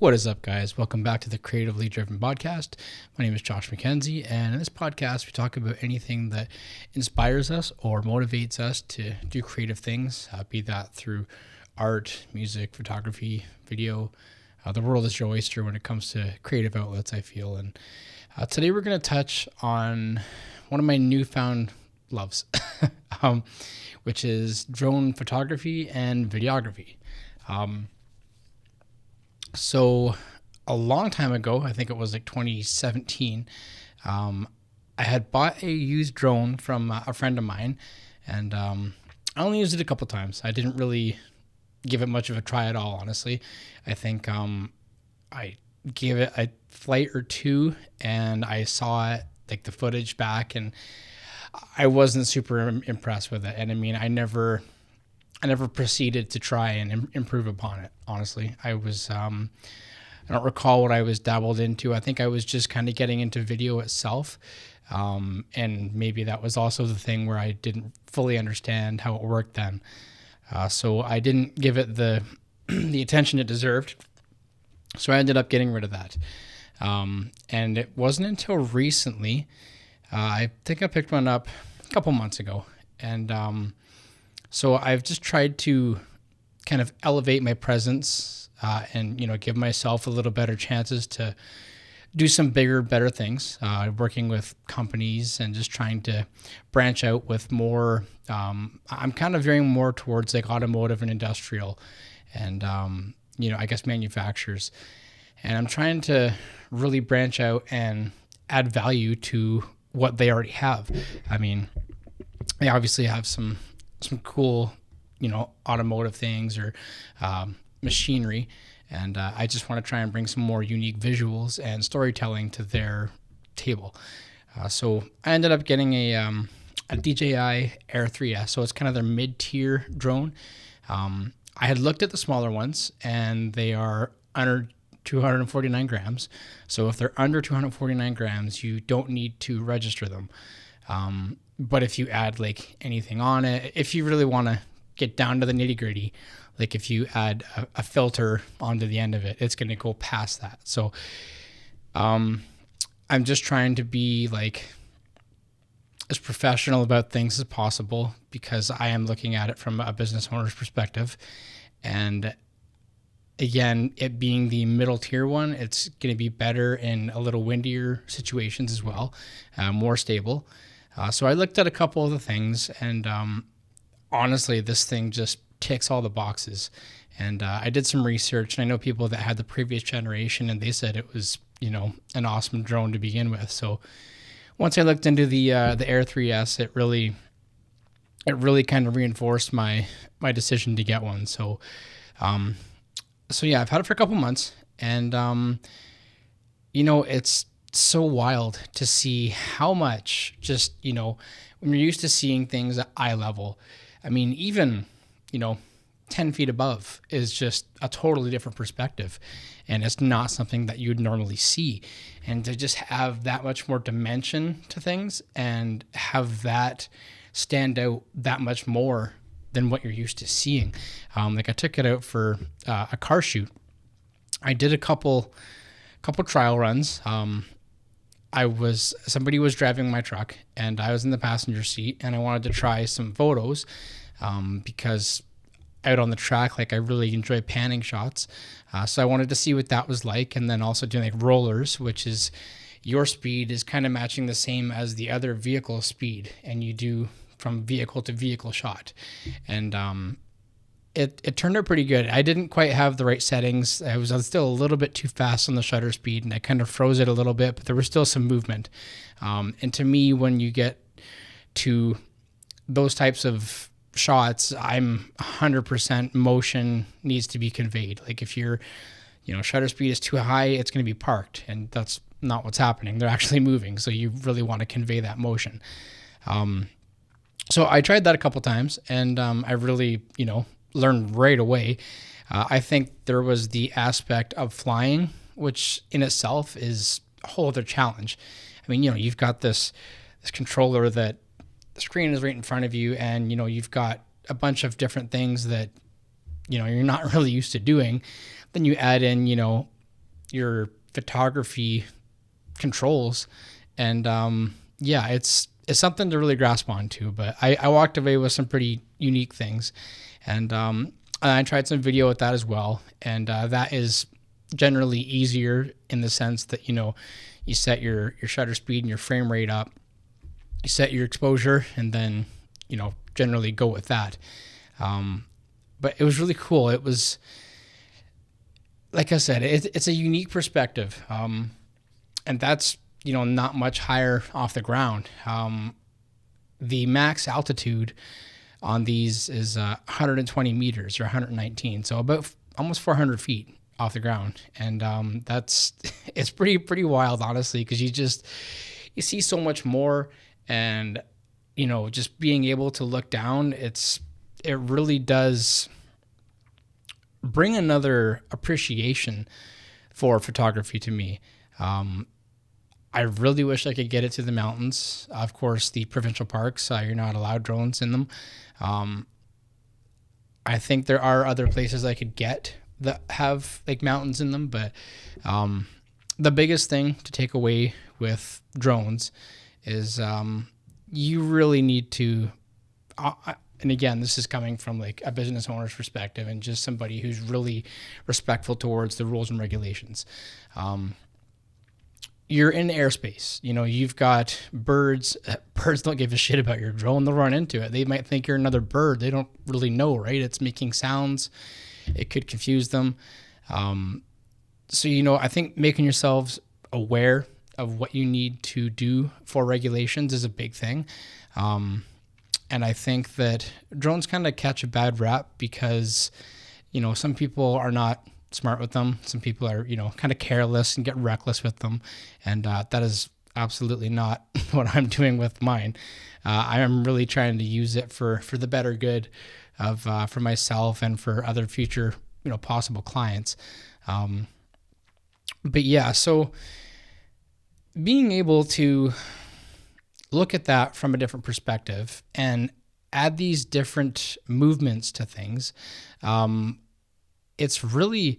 What is up, guys? Welcome back to the Creatively Driven Podcast. My name is Josh McKenzie, and in this podcast, we talk about anything that inspires us or motivates us to do creative things, be that through art, music, photography, video. The world is your oyster when it comes to creative outlets, I feel. And today we're going to touch on one of my newfound loves, which is drone photography and videography. So a long time ago, I think it was like 2017, I had bought a used drone from a friend of mine, and I only used it a couple times. I didn't really give it much of a try at all, honestly. I think I gave it a flight or two, and I saw it, like the footage back, and I wasn't super impressed with it. And I mean, I never proceeded to try and improve upon it. Honestly, I don't recall what I was dabbled into. I think I was just kind of getting into video itself. And maybe that was also the thing where I didn't fully understand how it worked then. So I didn't give it the attention it deserved. So I ended up getting rid of that. And it wasn't until recently, I think I picked one up a couple months ago. And so I've just tried to kind of elevate my presence and, give myself a little better chances to do some bigger, better things, working with companies and just trying to branch out with more. I'm kind of veering more towards like automotive and industrial and, I guess manufacturers. And I'm trying to really branch out and add value to what they already have. I mean, they obviously have some cool, automotive things or machinery. And I just want to try and bring some more unique visuals and storytelling to their table. So I ended up getting a DJI Air 3S. So it's kind of their mid-tier drone. I had looked at the smaller ones, and they are under 249 grams. So if they're under 249 grams, you don't need to register them. But if you add like anything on it, if you really want to get down to the nitty gritty, like if you add a filter onto the end of it, it's going to go past that. So I'm just trying to be like as professional about things as possible because I am looking at it from a business owner's perspective. And again, it being the middle tier one, it's going to be better in a little windier situations as well, more stable. So I looked at a couple of the things, and honestly, this thing just ticks all the boxes. And I did some research, and I know people that had the previous generation, and they said it was, an awesome drone to begin with. So once I looked into the Air 3S, it really kind of reinforced my decision to get one. So yeah, I've had it for a couple months, and it's so wild to see how much just, when you're used to seeing things at eye level, I mean, even, 10 feet above is just a totally different perspective. And it's not something that you would normally see. And to just have that much more dimension to things and have that stand out that much more than what you're used to seeing. Like I took it out for a car shoot. I did a couple trial runs. Somebody was driving my truck and I was in the passenger seat, and I wanted to try some photos because out on the track, like I really enjoy panning shots. So I wanted to see what that was like, and then also doing like rollers, which is your speed is kind of matching the same as the other vehicle speed, and you do from vehicle to vehicle shot. And it turned out pretty good. I didn't quite have the right settings. I was still a little bit too fast on the shutter speed, and I kind of froze it a little bit, but there was still some movement. And to me, when you get to those types of shots, I'm 100% motion needs to be conveyed. Like if your, shutter speed is too high, it's going to be parked, and that's not what's happening. They're actually moving. So you really want to convey that motion. So I tried that a couple times, and I really, learned right away. I think there was the aspect of flying, which in itself is a whole other challenge. I mean, you've got this controller that the screen is right in front of you, and you've got a bunch of different things that you're not really used to doing. Then you add in your photography controls. And yeah, it's something to really grasp onto. But I walked away with some pretty unique things, and I tried some video with that as well. And that is generally easier in the sense that, you know, you set your shutter speed and your frame rate up, you set your exposure, and then, you know, generally go with that. But it was really cool. It was, like I said, it's a unique perspective. And that's, you know, not much higher off the ground. The max altitude on these is 120 meters or 119. So about almost 400 feet off the ground. And that's, it's pretty wild, honestly, because you see so much more. And, you know, just being able to look down, it really does bring another appreciation for photography to me. I really wish I could get it to the mountains. Of course, the provincial parks, you're not allowed drones in them. I think there are other places I could get that have like mountains in them, but the biggest thing to take away with drones is you really need to, and again, this is coming from like a business owner's perspective and just somebody who's really respectful towards the rules and regulations. You're in airspace. You know, you've got birds. Birds don't give a shit about your drone. They'll run into it. They might think you're another bird. They don't really know, right? It's making sounds. It could confuse them. So, you know, I think making yourselves aware of what you need to do for regulations is a big thing. And I think that drones kind of catch a bad rap because, you know, some people are not smart with them. Some people are, you know, kind of careless and get reckless with them. And that is absolutely not what I'm doing with mine. I am really trying to use it for the better good of for myself and for other future, you know, possible clients. But yeah, so being able to look at that from a different perspective and add these different movements to things, it really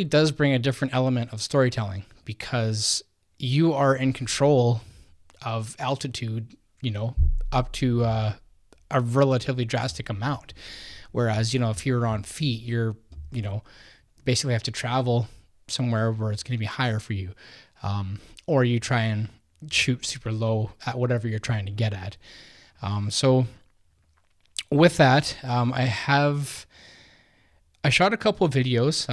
does bring a different element of storytelling because you are in control of altitude, you know, up to a relatively drastic amount. Whereas, you know, if you're on feet, you're, you know, basically have to travel somewhere where it's going to be higher for you. Or you try and shoot super low at whatever you're trying to get at. So with that, I shot a couple of videos.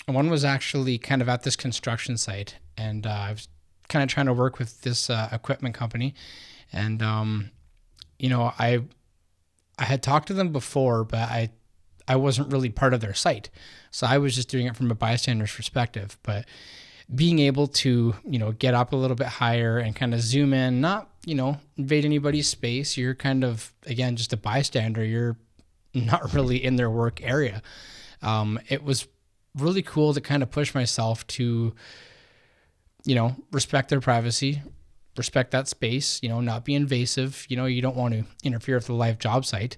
One was actually kind of at this construction site, and I was kind of trying to work with this equipment company. And, you know, I had talked to them before, but I wasn't really part of their site. So I was just doing it from a bystander's perspective. But being able to, you know, get up a little bit higher and kind of zoom in, not, you know, invade anybody's space. You're kind of, again, just a bystander. You're not really in their work area. It was really cool to kind of push myself to, you know, respect their privacy, respect that space, you know, not be invasive. You know, you don't want to interfere with the live job site.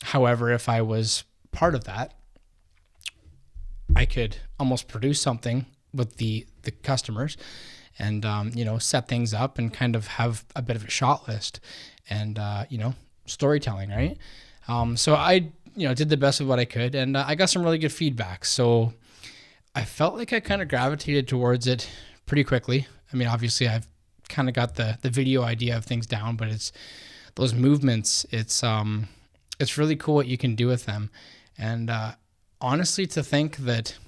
However, if I was part of that, I could almost produce something with the customers and, you know, set things up and kind of have a bit of a shot list and, you know, storytelling, right? So I, you know, did the best of what I could, and I got some really good feedback. So I felt like I kind of gravitated towards it pretty quickly. I mean, obviously I've kind of got the video idea of things down, but it's those movements. It's really cool what you can do with them. And honestly, to think that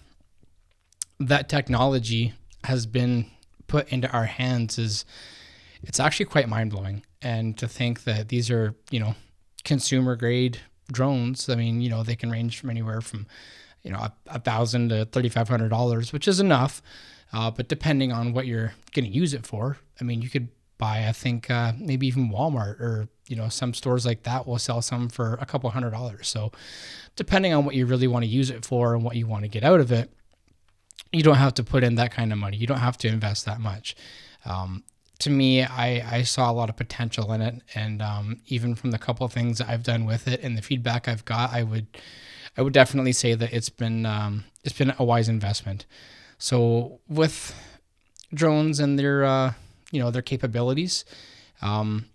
technology has been put into our hands it's actually quite mind blowing. And to think that these are, you know, consumer grade drones. I mean, you know, they can range from anywhere from, you know, $1,000 to $3,500, which is enough. But depending on what you're going to use it for, I mean, you could buy, I think, maybe even Walmart or, you know, some stores like that will sell some for a couple $100. So depending on what you really want to use it for and what you want to get out of it, you don't have to put in that kind of money. You don't have to invest that much. To me, I saw a lot of potential in it. And even from the couple of things I've done with it and the feedback I've got, I would definitely say that it's been a wise investment. So with drones and their their capabilities, um,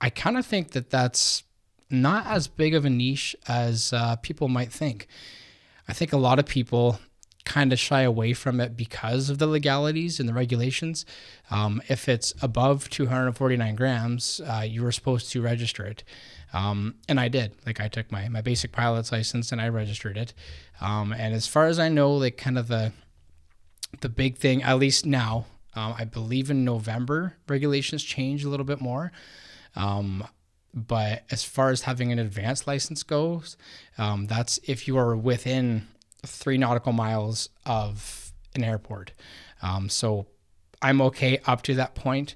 I kind of think that that's not as big of a niche as people might think. I think a lot of people kind of shy away from it because of the legalities and the regulations. If it's above 249 grams, you were supposed to register it. And I did. Like, I took my basic pilot's license and I registered it. And as far as I know, like, kind of the big thing, at least now, I believe in November, regulations change a little bit more. But as far as having an advanced license goes, that's if you are within 3 nautical miles of an airport. So I'm okay up to that point.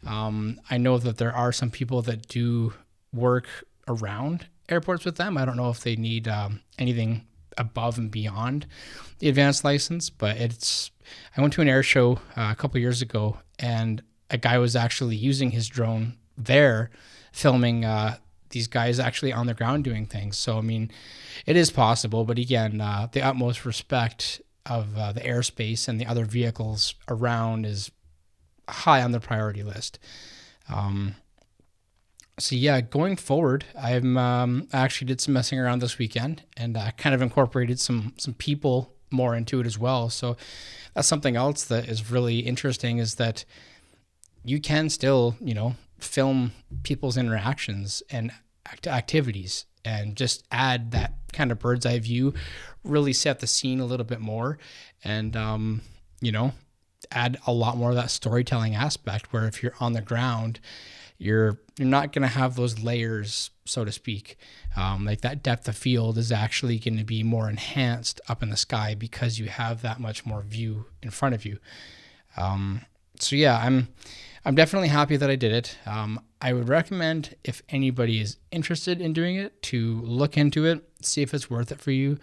I know that there are some people that do work around airports with them. I don't know if they need anything above and beyond the advanced license, but I went to an air show a couple years ago, and a guy was actually using his drone there, filming these guys actually on the ground doing things. So, I mean, it is possible, but again, the utmost respect of the airspace and the other vehicles around is high on the priority list. So yeah, going forward, I actually did some messing around this weekend and kind of incorporated some people more into it as well. So that's something else that is really interesting, is that you can still, film people's interactions and activities and just add that kind of bird's eye view, really set the scene a little bit more, and add a lot more of that storytelling aspect, where if you're on the ground, you're not going to have those layers, so to speak. Like, that depth of field is actually going to be more enhanced up in the sky because you have that much more view in front of you. So yeah, I'm definitely happy that I did it. I would recommend, if anybody is interested in doing it, to look into it, see if it's worth it for you,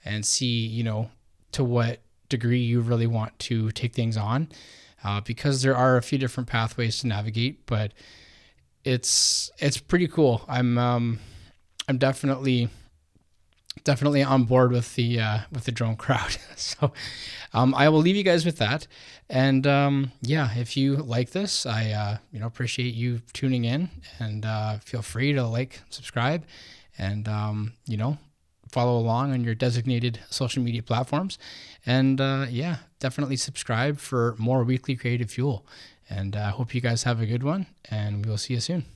and see, to what degree you really want to take things on, because there are a few different pathways to navigate, but it's pretty cool. I'm definitely on board with the drone crowd. So I will leave you guys with that. And yeah, if you like this, I appreciate you tuning in, and feel free to like, subscribe, and follow along on your designated social media platforms. And yeah, definitely subscribe for more weekly creative fuel. And I hope you guys have a good one, and we will see you soon.